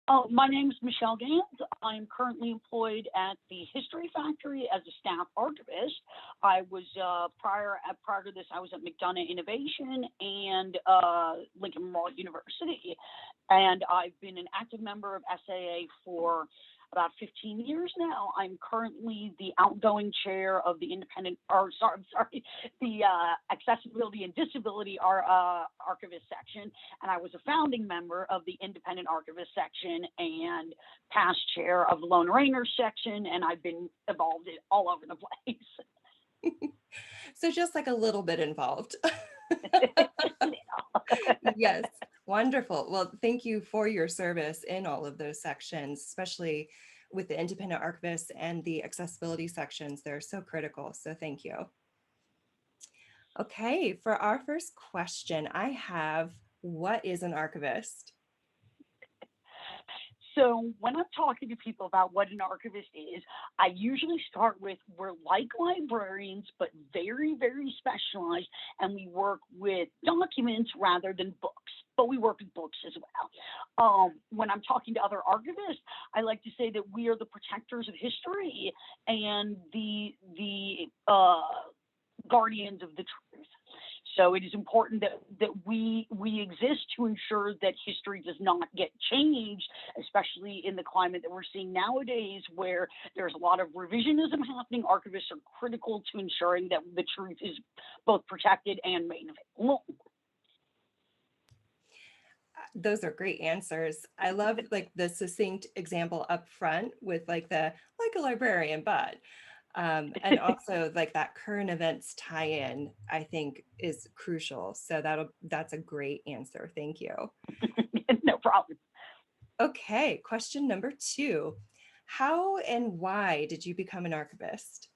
My name is Michelle Gant. I'm currently employed at the History Factory as a staff archivist. I was prior to this, I was at McDonough Innovation and Lincoln Memorial University, and I've been an active member of SAA for about 15 years now. I'm currently the outgoing chair of the the Accessibility and Disability Archivist section, and I was a founding member of the Independent Archivist section and past chair of the Lone Ranger section, and I've been involved in all over the place. So just like a little bit involved. Yes, wonderful. Well, thank you for your service in all of those sections, especially with the independent archivists and the accessibility sections. They're so critical. So thank you. Okay, for our first question, I have, what is an archivist? So when I'm talking to people about what an archivist is, I usually start with, we're like librarians, but very, very specialized, and we work with documents rather than books, but we work with books as well. When I'm talking to other archivists, I like to say that we are the protectors of history and the guardians of the truth. So it is important that we exist to ensure that history does not get changed, especially in the climate that we're seeing nowadays, where there's a lot of revisionism happening. Archivists are critical to ensuring that the truth is both protected and made available. Those are great answers. I love like the succinct example up front with like a librarian, but and also like that current events tie-in, I think is crucial. So that's a great answer. Thank you. No problem. Okay, question number 2. How and why did you become an archivist?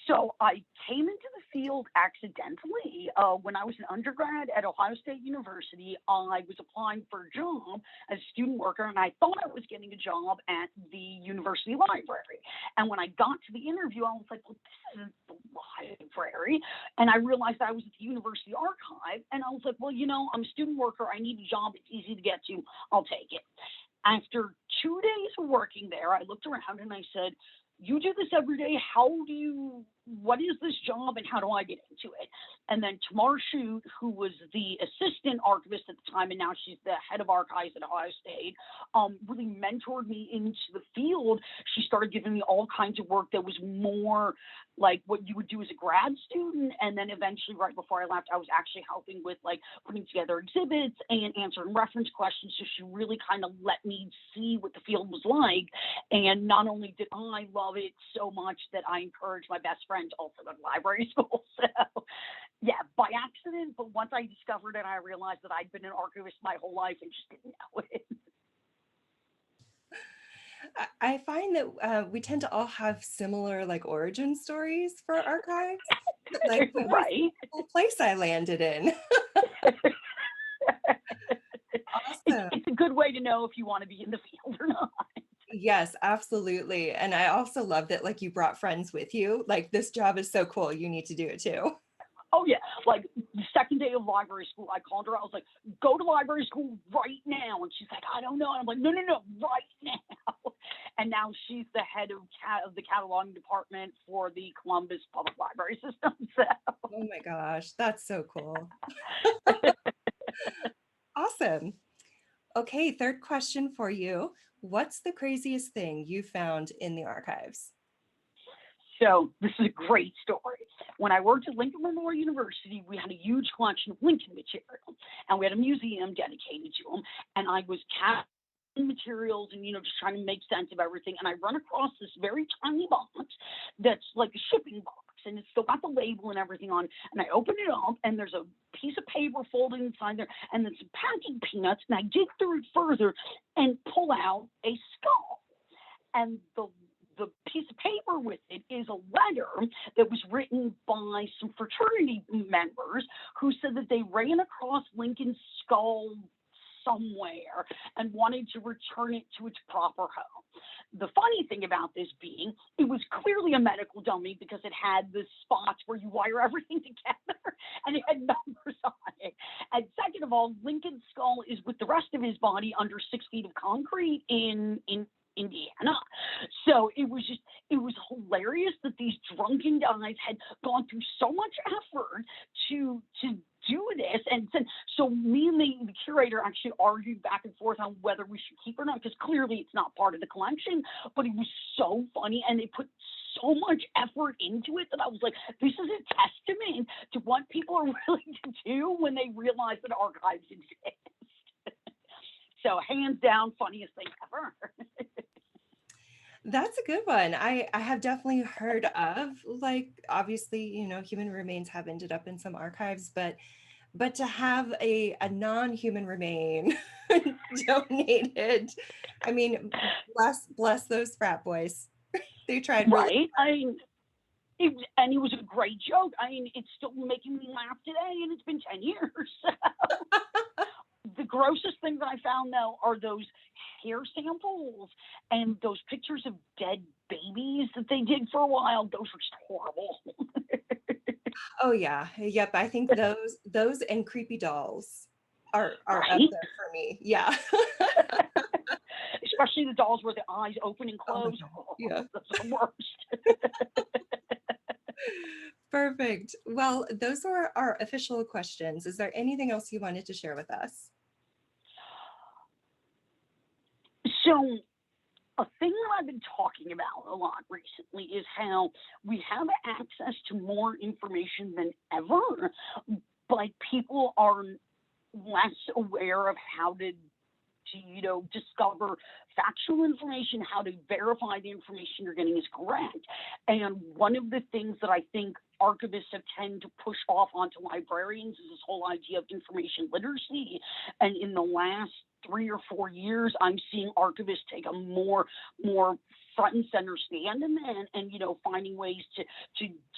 So I came into the field accidentally. When I was an undergrad at Ohio State University, I was applying for a job as a student worker, and I thought I was getting a job at the university library. And when I got to the interview, I was like, well, this isn't the library. And I realized I was at the university archive, and I was like, well, I'm a student worker. I need a job. It's easy to get to. I'll take it. After 2 days of working there, I looked around and I said, you do this every day. What is this job and how do I get into it? And then Tamar Shute, who was the assistant archivist at the time, and now she's the head of archives at Ohio State, really mentored me into the field. She started giving me all kinds of work that was more like what you would do as a grad student. And then eventually, right before I left, I was actually helping with like putting together exhibits and answering reference questions. So she really kind of let me see what the field was like. And not only did I love it so much that I encouraged my best friend to also go to library school. So yeah, by accident, but once I discovered it, I realized that I'd been an archivist my whole life and just didn't know it. I find that we tend to all have similar like origin stories for archives. Like Right. what place I landed in. Awesome. It's a good way to know if you want to be in the field or not. Yes, absolutely. And I also love that like you brought friends with you. Like this job is so cool. You need to do it too. Oh yeah, like the second day of library school, I called her. I was like, "Go to library school right now," and she's like, "I don't know." And I'm like, "No, right now." And now she's the head of the cataloging department for the Columbus Public Library System. So. Oh my gosh, that's so cool. Awesome. Okay, third question for you. What's the craziest thing you found in the archives? So this is a great story. When I worked at Lincoln Memorial University, we had a huge collection of Lincoln material, and we had a museum dedicated to them. And I was cataloging materials and just trying to make sense of everything. And I run across this very tiny box that's like a shipping box, and it's still got the label and everything on it. And I open it up, and there's a piece of paper folded inside there, and there's some packing peanuts. And I dig through it further and pull out a skull. And the piece of paper with it is a letter that was written by some fraternity members who said that they ran across Lincoln's skull somewhere and wanted to return it to its proper home. The funny thing about this being, it was clearly a medical dummy because it had the spots where you wire everything together and it had numbers on it. And second of all, Lincoln's skull is with the rest of his body under 6 feet of concrete in Indiana. So it was hilarious that these drunken guys had gone through so much effort to do this. And so me and the curator actually argued back and forth on whether we should keep it or not, because clearly it's not part of the collection, but it was so funny and they put so much effort into it that I was like, this is a testament to what people are willing to do when they realize that archives exist. So hands down, funniest thing ever. That's a good one. I have definitely heard of, like, obviously, human remains have ended up in some archives, but to have a non-human remain donated, I mean, bless those frat boys. They tried really Right? I mean, and it was a great joke. I mean, it's still making me laugh today, and it's been 10 years. The grossest thing that I found, though, are those hair samples and those pictures of dead babies that they did for a while. Those were just horrible. Oh yeah. Yep. I think those and creepy dolls are up Right? there for me. Yeah. Especially the dolls where the eyes open and Oh my close. God. Oh, Yeah. that's the worst. Perfect. Well, those were our official questions. Is there anything else you wanted to share with us? So, a thing that I've been talking about a lot recently is how we have access to more information than ever, but people are less aware of how to discover factual information, how to verify the information you're getting is correct. And one of the things that I think archivists have tended to push off onto librarians is this whole idea of information literacy. And in the last 3 or 4 years, I'm seeing archivists take a more front and center stand in that, and finding ways to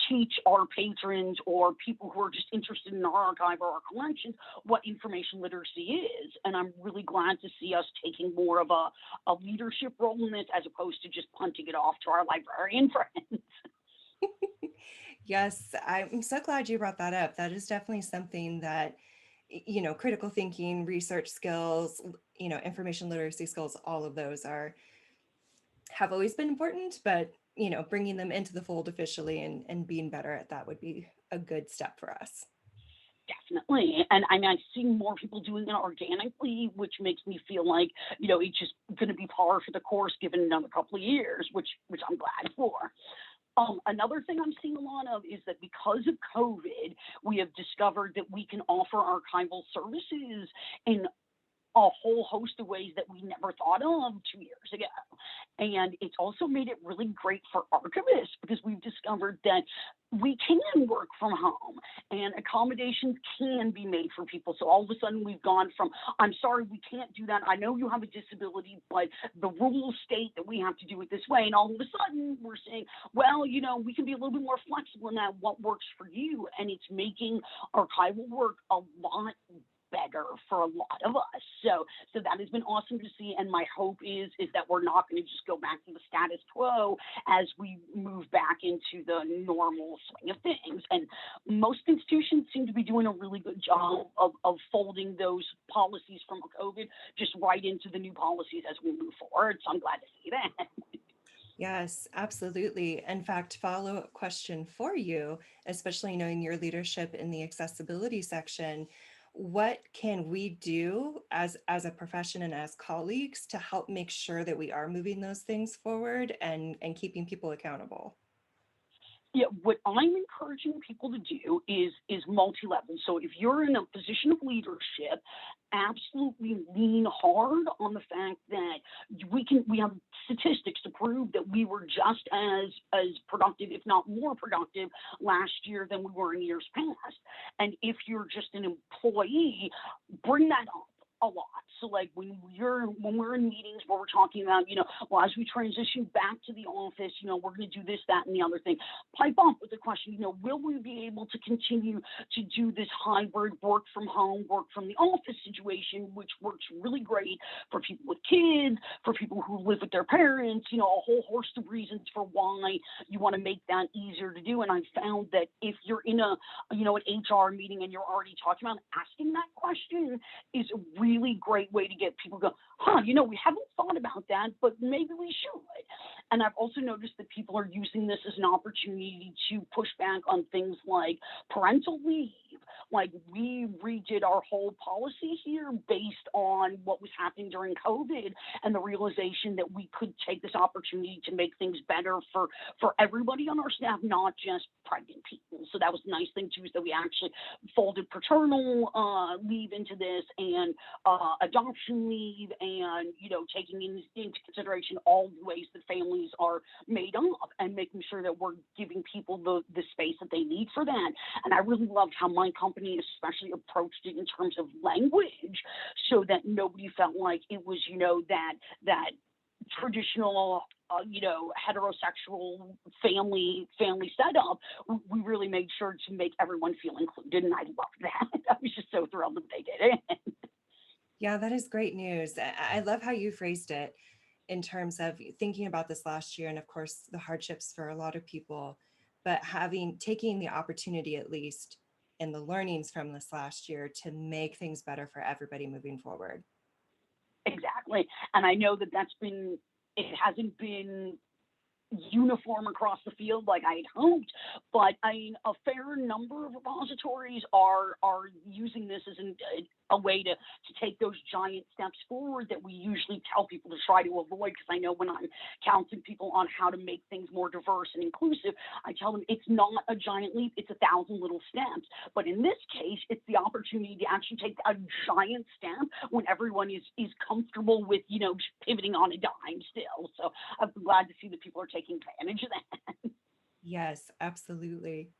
teach our patrons or people who are just interested in our archive or our collections what information literacy is. And I'm really glad to see us taking more of a leadership role in this, as opposed to just punting it off to our librarian friends. Yes, I'm so glad you brought that up. That is definitely something that, critical thinking, research skills, information literacy skills, all of those have always been important, but, bringing them into the fold officially and being better at that would be a good step for us. Definitely. And I see more people doing it organically, which makes me feel like, it's just going to be par for the course given another couple of years, which I'm glad for. Another thing I'm seeing a lot of is that because of COVID, we have discovered that we can offer archival services in a whole host of ways that we never thought of 2 years ago. And it's also made it really great for archivists, because we've discovered that we can work from home and accommodations can be made for people. So all of a sudden we've gone from, I'm sorry, we can't do that. I know you have a disability, but the rules state that we have to do it this way. And all of a sudden we're saying, well, we can be a little bit more flexible in that, what works for you. And it's making archival work a lot better for a lot of us. So that has been awesome to see. And my hope is that we're not going to just go back to the status quo as we move back into the normal swing of things. And most institutions seem to be doing a really good job of folding those policies from COVID just right into the new policies as we move forward. So I'm glad to see that. Yes, absolutely. In fact, follow-up question for you, especially knowing your leadership in the accessibility section. What can we do as a profession and as colleagues to help make sure that we are moving those things forward and keeping people accountable? Yeah, what I'm encouraging people to do is multi-level. So if you're in a position of leadership, absolutely lean hard on the fact that we have statistics to prove that we were just as productive, if not more productive, last year than we were in years past. And if you're just an employee, bring that up. a lot. So like when we're in meetings where we're talking about, well, as we transition back to the office, we're going to do this, that, and the other thing. Pipe up with the question, will we be able to continue to do this hybrid work from home, work from the office situation, which works really great for people with kids, for people who live with their parents, a whole host of reasons for why you want to make that easier to do. And I found that if you're in an HR meeting and you're already talking about asking that question is a really great way to get people to go, we haven't thought about that, but maybe we should. And I've also noticed that people are using this as an opportunity to push back on things like parental leave. Like we redid our whole policy here based on what was happening during COVID and the realization that we could take this opportunity to make things better for everybody on our staff, not just pregnant people. So that was the nice thing too, is that we actually folded paternal leave into this, and adoption leave, and taking into consideration all the ways that families are made up, and making sure that we're giving people the space that they need for that. And I really loved how my company especially approached it in terms of language, so that nobody felt like it was that traditional heterosexual family setup. We really made sure to make everyone feel included, and I loved that. I was just so thrilled that they did it. Yeah, that is great news. I love how you phrased it in terms of thinking about this last year, and of course the hardships for a lot of people, but taking the opportunity, at least in the learnings from this last year, to make things better for everybody moving forward. Exactly. And I know that it hasn't been uniform across the field like I had hoped, but I mean, a fair number of repositories are using this as a way to take those giant steps forward that we usually tell people to try to avoid. Because I know when I'm counseling people on how to make things more diverse and inclusive, I tell them it's not a giant leap, it's 1,000 little steps. But in this case, it's the opportunity to actually take a giant step when everyone is comfortable with, pivoting on a dime still. So I'm glad to see that people are taking advantage of that. Yes, absolutely.